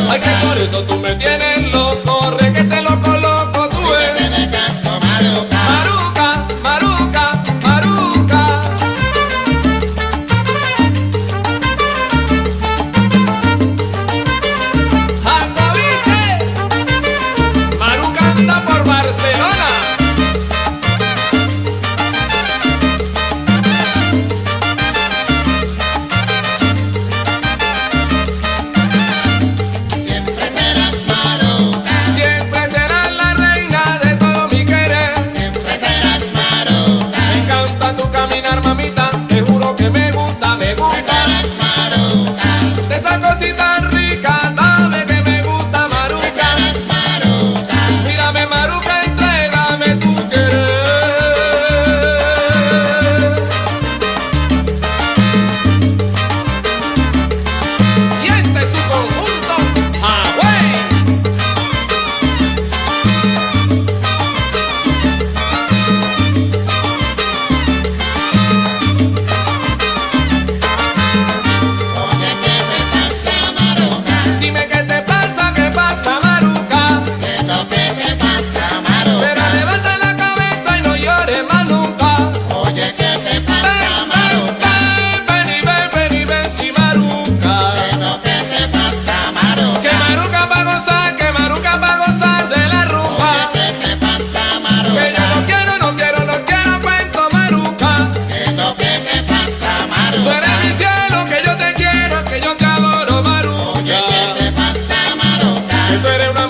Ay, que por eso tú me tienes loco, requete loco, loco, tú eres. Fíjese de caso, Maruca. Maruca, Maruca, Maruca. Jancoviche, Maruca anda por Barcelona. Siempre serás Maruca. Siempre serás la reina de todo mi querer. Siempre serás Maruca. Me encanta tu caminar, mamita. Te juro que me gusta, me Siempre gusta. serás Maruca. De esa cosita rica, dame que me gusta, Siempre Maruca. serás Maruca. Mírame, Maruca, entrégame tu querer. Y este es su conjunto, Hawái. Oye, ¿qué te pasa, Maruca? Dime qué pasa, Maruca. ¿Qué es lo que te pasa, Pero Maruca? levanta la cabeza y no llores más nunca. Oye, ¿qué te pasa, Ven, Maruca? ven y ven, sí, Maruca. ¿Qué es lo que te pasa, Maruca? Que Maruca pa' gozar de la rumba. Oye, ¿qué te pasa, Que yo Maruca? no quiero cuento, Maruca. ¿Qué es lo que te pasa, Tú eres Maruca? mi cielo, que yo te quiero, que yo te adoro, Maruca. Oye, ¿qué te pasa, Maruca? Que tú eres una